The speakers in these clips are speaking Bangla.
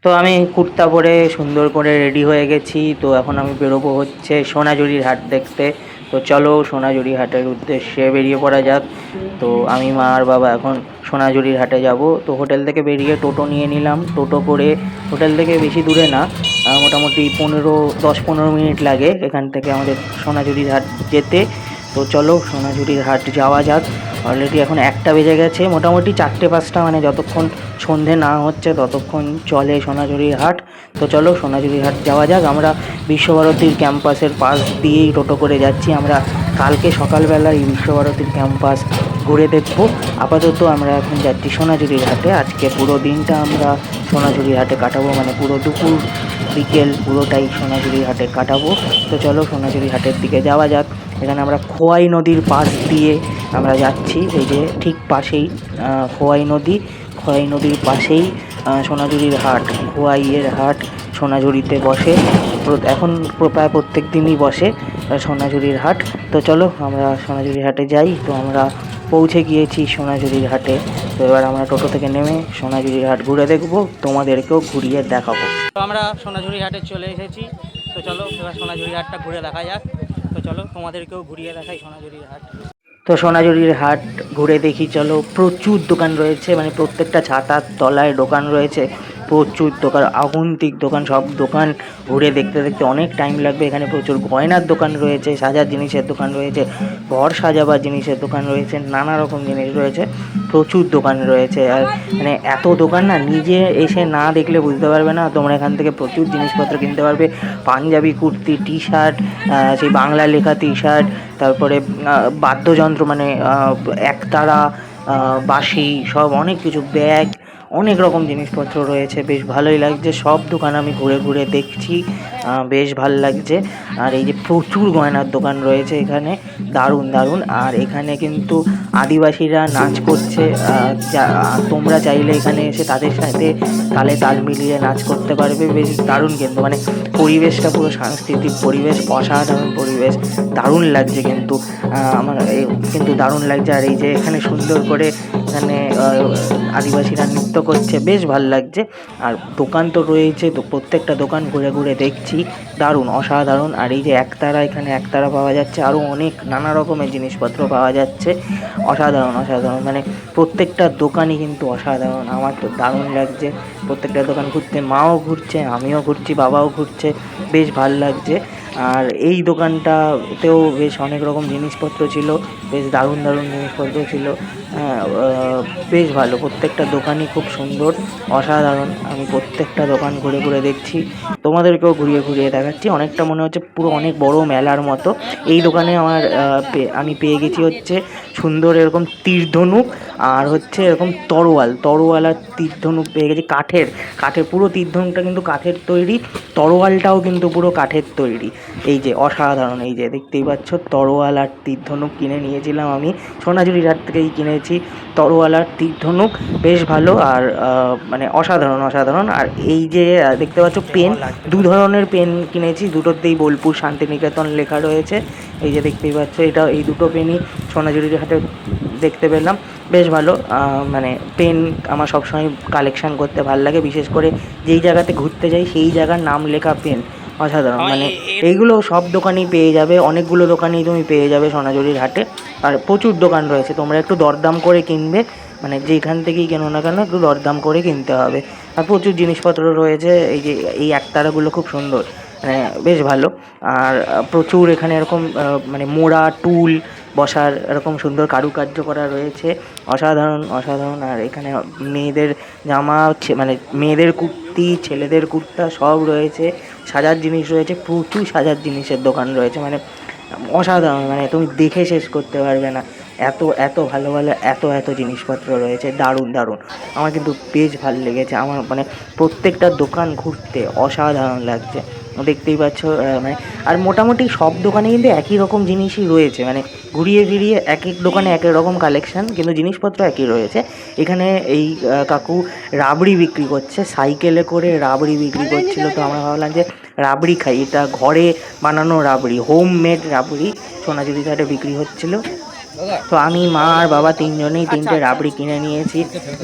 তো আমি কুর্তা পরে সুন্দর করে রেডি হয়ে গেছি। তো এখন আমি বেরোবো হচ্ছে সোনাঝুরির হাট দেখতে। তো চলো সোনাঝুরি হাটের উদ্দেশ্যে বেরিয়ে পড়া যাক। তো আমি মা আর বাবা এখন সোনাঝুরির হাটে যাব। তো হোটেল থেকে বেরিয়ে টোটো নিয়ে নিলাম। টোটো করে হোটেল থেকে বেশি দূরে না, মোটামুটি 10-15 মিনিট লাগে এখান থেকে আমাদের সোনাঝুরির হাট যেতে। তো চলো সোনাঝুরির হাট যাওয়া যাক। অলরেডি এখন 1টা বেজে গেছে, মোটামুটি 4টে 5টা মানে যতক্ষণ সন্ধে না হচ্ছে ততক্ষণ চলে সোনাঝুরির হাট। তো চলো সোনাঝুরির হাট যাওয়া যাক। আমরা বিশ্বভারতীর ক্যাম্পাসের পাশ দিয়েই টোটো করে যাচ্ছি। আমরা কালকে সকালবেলা এই বিশ্বভারতীর ক্যাম্পাস ঘুরে দেখব। আপাতত আমরা এখন যাচ্ছি সোনাঝুরির হাটে। আজকে পুরো দিনটা আমরা সোনাঝুরির হাটে কাটাবো, মানে পুরো দুপুর বিকেল পুরোটাই সোনাঝুরির হাটে কাটাবো। তো চলো সোনাঝুরির হাটের দিকে যাওয়া যাক। এখানে আমরা খোয়াই নদীর পাশ দিয়ে আমরা যাচ্ছি। এই যে ঠিক পাশেই খোয়াই নদী, খোয়াই নদীর পাশেই সোনাঝুরির হাট। খোয়াইয়ের হাট সোনাঝুরিতে বসে, এখন প্রায় প্রত্যেক দিনই বসে সোনাঝুরির হাট। তো চলো আমরা সোনাঝুরির হাটে যাই। তো আমরা পৌঁছে গিয়েছি সোনাঝুরির হাটে। তো এবার আমরা টোটো থেকে নেমে সোনাঝুরির হাট ঘুরে দেখব, তোমাদেরকেও ঘুরিয়ে দেখাবো। তো আমরা সোনাঝুরি হাটে চলে এসেছি। তো চলো এবার সোনাঝুরি হাটটা ঘুরে দেখা যাক। তো চলো তোমাদেরকেও ঘুরিয়ে দেখাই সোনাঝুরির হাট। তো সোনাঝুরির হাট ঘুরে দেখি চলো। প্রচুর দোকান রয়েছে, মানে প্রত্যেকটা ছাতার তলায় দোকান রয়েছে। প্রচুর দোকান, আগন্তিক দোকান। সব দোকান ঘুরে দেখতে দেখতে অনেক টাইম লাগবে। এখানে প্রচুর গয়নার দোকান রয়েছে, সাজার জিনিসের দোকান রয়েছে, ঘর সাজাবার জিনিসের দোকান রয়েছে, নানা রকম জিনিস রয়েছে। প্রচুর দোকান রয়েছে। আর মানে এত দোকান না, নিজে এসে না দেখলে বুঝতে পারবে না। তোমরা এখান থেকে প্রচুর জিনিসপত্র কিনতে পারবে। পাঞ্জাবি কুর্তি, টি শার্ট, সেই বাংলা লেখা টি শার্ট, তারপরে বাদ্যযন্ত্র মানে একতারা, বাঁশি, সব অনেক কিছু, ব্যাগ, অনেক রকম জিনিসপত্র রয়েছে। বেশ ভালোই লাগছে, সব দোকান আমি ঘুরে ঘুরে দেখছি, বেশ ভাল লাগছে। আর এই যে প্রচুর গয়নার দোকান রয়েছে এখানে, দারুণ দারুণ। আর এখানে কিন্তু আদিবাসীরা নাচ করছে। তোমরা চাইলে এখানে এসে তাদের সাথে তালে তাল মিলিয়ে নাচ করতে পারবে। বেশ দারুণ কিন্তু, মানে পরিবেশটা পুরো সাংস্কৃতিক পরিবেশ, অসাধারণ পরিবেশ, দারুণ লাগছে কিন্তু। আমার কিন্তু দারুণ লাগছে। আর এই যে এখানে সুন্দর করে এখানে আদিবাসীরা নৃত্য করছে, বেশ ভাল লাগছে। আর দোকান তো রয়েছে, তো প্রত্যেকটা দোকান ঘুরে ঘুরে দেখছি, দারুণ অসাধারণ। আর এই যে একতারা, এখানে একতারা পাওয়া যাচ্ছে, আরও অনেক নানা রকমের জিনিসপত্র পাওয়া যাচ্ছে। অসাধারণ অসাধারণ, মানে প্রত্যেকটা দোকানই কিন্তু অসাধারণ। আমার তো দারুণ লাগছে প্রত্যেকটা দোকান ঘুরতে। মাও ঘুরছে, আমিও ঘুরছি, বাবাও ঘুরছে, বেশ ভাল লাগছে। আর এই দোকানটাতেও বেশ অনেক রকম জিনিসপত্র ছিল, বেশ দারুণ দারুণ জিনিসপত্র ছিল। হ্যাঁ, বেশ ভালো, প্রত্যেকটা দোকানই খুব সুন্দর, অসাধারণ। আমি প্রত্যেকটা দোকান ঘুরে ঘুরে দেখছি, তোমাদেরকেও ঘুরিয়ে ঘুরিয়ে দেখাচ্ছি। অনেকটা মনে হচ্ছে পুরো অনেক বড় মেলার মতো। এই দোকানে আমার আমি পেয়ে গেছি হচ্ছে সুন্দর এরকম তীরধনুক, আর হচ্ছে এরকম তরোয়াল আর তীরধনুক পেয়ে গেছি। কাঠের কাঠের পুরো তীরধনুকটা কিন্তু কাঠের তৈরি, তরোয়ালটাও কিন্তু পুরো কাঠের তৈরি। এই যে অসাধারণ, এই যে দেখতেই পাচ্ছ, তরোয়াল আর তীরধনুক কিনে নিয়েছিলাম আমি। সোনাঝুরির হাট থেকেই কিনেছি তরোয়াল আর তীরধনুক, বেশ ভালো। আর মানে অসাধারণ অসাধারণ। আর এই যে দেখতে পাচ্ছ পেন, দু ধরনের পেন কিনেছি, দুটোতেই বোলপুর শান্তিনিকেতন লেখা রয়েছে। এই যে দেখতেই পাচ্ছ, এটা এই দুটো পেনই সোনাঝুরির হাটে দেখতে পেলাম, বেশ ভালো। মানে পেন আমার সবসময় কালেকশান করতে ভালো লাগে, বিশেষ করে যেই জায়গাতে ঘুরতে যাই সেই জায়গার নাম লেখা পেন, অসাধারণ। মানে এইগুলো সব দোকানেই পেয়ে যাবে, অনেকগুলো দোকানেই তুমি পেয়ে যাবে সোনাঝুরির হাটে। আর প্রচুর দোকান রয়েছে, তোমরা একটু দরদাম করে কিনবে, মানে যেখান থেকেই কেনো না কেন একটু দরদাম করে কিনতে হবে। আর প্রচুর জিনিসপত্র রয়েছে। এই যে এই একতারাগুলো খুব সুন্দর, মানে বেশ ভালো। আর প্রচুর এখানে এরকম মানে মোড়া টুল বসার এরকম সুন্দর কারুকার্য করা রয়েছে, অসাধারণ অসাধারণ। আর এখানে মেয়েদের জামা, মানে মেয়েদের কুর্তি, ছেলেদের কুর্তা সব রয়েছে, সাজার জিনিস রয়েছে, প্রচুর সাজার জিনিসের দোকান রয়েছে, মানে অসাধারণ। মানে তুমি দেখে শেষ করতে পারবে না, এত এত ভালো ভালো এত এত জিনিসপত্র রয়েছে, দারুণ দারুণ। আমার কিন্তু বেশ ভালো লেগেছে, আমার মানে প্রত্যেকটা দোকান ঘুরতে অসাধারণ লাগছে, দেখতেই পাচ্ছ। মানে আর মোটামুটি সব দোকানে কিন্তু একই রকম জিনিসই রয়েছে, মানে ঘুরিয়ে ফিরিয়ে এক এক দোকানে এক এক রকম কালেকশান, কিন্তু জিনিসপত্র একই রয়েছে। এখানে এই কাকু রাবড়ি বিক্রি করছে, সাইকেলে করে রাবড়ি বিক্রি করছিল। তো আমরা ভাবলাম যে রাবড়ি খাই, এটা ঘরে বানানো রাবড়ি, হোম মেড রাবড়ি সোনাঝুরি ঘাটে বিক্রি হচ্ছিল। তো আমি মা আর বাবা তিনজনেই তিনটে রাবড়ি কিনে নিয়েছি।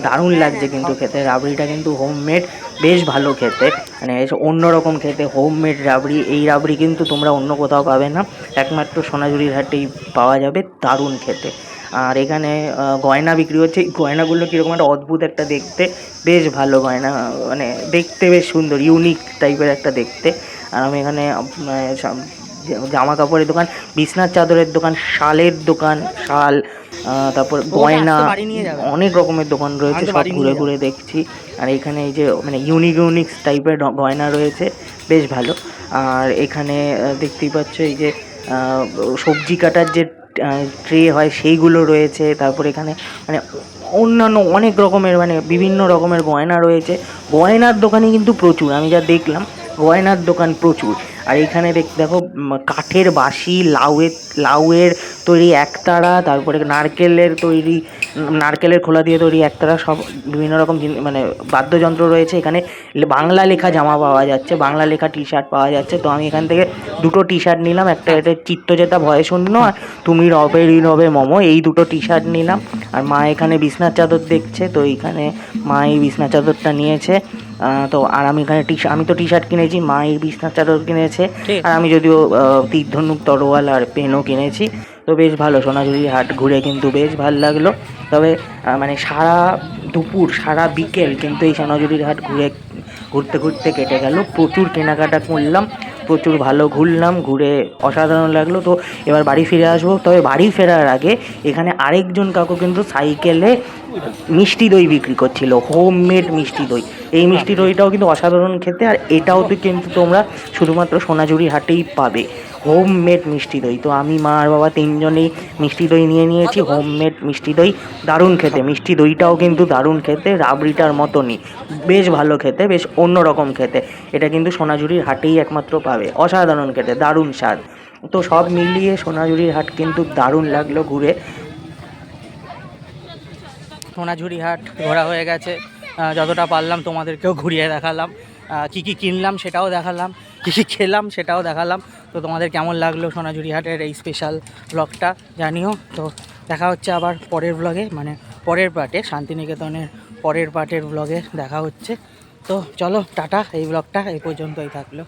দারুণ লাগছে কিন্তু খেতে, রাবড়িটা কিন্তু হোমমেড, বেশ ভালো খেতে, মানে অন্যরকম খেতে হোমমেড রাবড়ি। এই রাবড়ি কিন্তু তোমরা অন্য কোথাও পাবে না, একমাত্র সোনাঝুরির হাটেই পাওয়া যাবে, দারুণ খেতে। আর এখানে গয়না বিক্রি হচ্ছে। এই গয়নাগুলো কীরকম একটা অদ্ভুত একটা দেখতে, বেশ ভালো গয়না, মানে দেখতে বেশ সুন্দর, ইউনিক টাইপের একটা দেখতে। আর আমি এখানে জামা কাপড়ের দোকান, বিছনার চাদরের দোকান, শালের দোকান, শাল, তারপর গয়না, অনেক রকমের দোকান রয়েছে, সব ঘুরে ঘুরে দেখছি। আর এখানে এই যে মানে ইউনিক ইউনিক টাইপের গয়না রয়েছে, বেশ ভালো। আর এখানে দেখতেই পাচ্ছ এই যে সবজি কাটার যে ট্রে হয় সেইগুলো রয়েছে। তারপর এখানে মানে অন্যান্য অনেক রকমের মানে বিভিন্ন রকমের গয়না রয়েছে। গয়নার দোকানই কিন্তু প্রচুর, আমি যা দেখলাম গয়নার দোকান প্রচুর। আর এইখানে দেখো কাঠের বাঁশি, লাউয়ের তৈরি একতারা, তারপরে নারকেলের তৈরি, নারকেলের খোলা দিয়ে তৈরি একতারা, সব বিভিন্ন রকম মানে বাদ্যযন্ত্র রয়েছে। এখানে বাংলা লেখা জামা পাওয়া যাচ্ছে, বাংলা লেখা টি শার্ট পাওয়া যাচ্ছে। তো আমি এখান থেকে দুটো টি শার্ট নিলাম, একটা এটা চিত্তজেতা ভয়ে শূন্য আর তুমি রবে ঋণবে মম, এই দুটো টি শার্ট নিলাম। আর মা এখানে বিছনার চাদর দেখছে, তো এইখানে মা এই বিছনার চাদরটা নিয়েছে। তো আর আমি এখানে আমি তো টি শার্ট কিনেছি, মা এই বিছনার চাদর কিনেছে। আর আমি যদিও তীর ধনুক, তরোয়াল আর পেনও কিনেছি। তো বেশ ভালো, সোনাঝুরির হাট ঘুরে কিন্তু বেশ ভালো লাগলো। তবে মানে সারা দুপুর সারা বিকেল কিন্তু এই সোনাঝুরির হাট ঘুরতে ঘুরতে কেটে গেল। প্রচুর কেনাকাটা করলাম, প্রচুর ভালো ঘুরলাম, ঘুরে অসাধারণ লাগলো। তো এবার বাড়ি ফিরে আসবো। তবে বাড়ি ফেরার আগে এখানে আরেকজন কাকু কিন্তু সাইকেলে মিষ্টি দই বিক্রি করছিল, হোমমেড মিষ্টি দই। এই মিষ্টি দইটাও কিন্তু অসাধারণ খেতে, আর এটাও তো কিন্তু তোমরা শুধুমাত্র সোনাঝুরি হাটেই পাবে, হোমমেড মিষ্টি দই। তো আমি মা আর বাবা তিনজনেই মিষ্টি দই নিয়ে নিয়েছি, হোমমেড মিষ্টি দই, দারুণ খেতে। মিষ্টি দইটাও কিন্তু দারুণ খেতে, রাবড়িটার মতনই বেশ ভালো খেতে, বেশ অন্যরকম খেতে। এটা কিন্তু সোনাঝুরির হাটেই একমাত্র পাবে, অসাধারণ খেতে, দারুণ স্বাদ। তো সব মিলিয়ে সোনাঝুরির হাট কিন্তু দারুণ লাগলো ঘুরে। সোনাঝুরি হাট ঘোরা হয়ে গেছে, যতটা পারলাম তোমাদেরকেও ঘুরিয়ে দেখালাম, কী কী কিনলাম সেটাও দেখালাম, কী কী খেলাম সেটাও দেখালাম। তো তোমাদের কেমন লাগলো সোনাঝুরি হাটের এই স্পেশাল ব্লগটা জানিও। তো দেখা হচ্ছে আবার পরের ব্লগে, মানে পরের পার্টে, শান্তিনিকেতনের পরের পার্টের ব্লগে দেখা হচ্ছে। তো চলো টাটা, এই ব্লগটা এই পর্যন্তই থাকলো।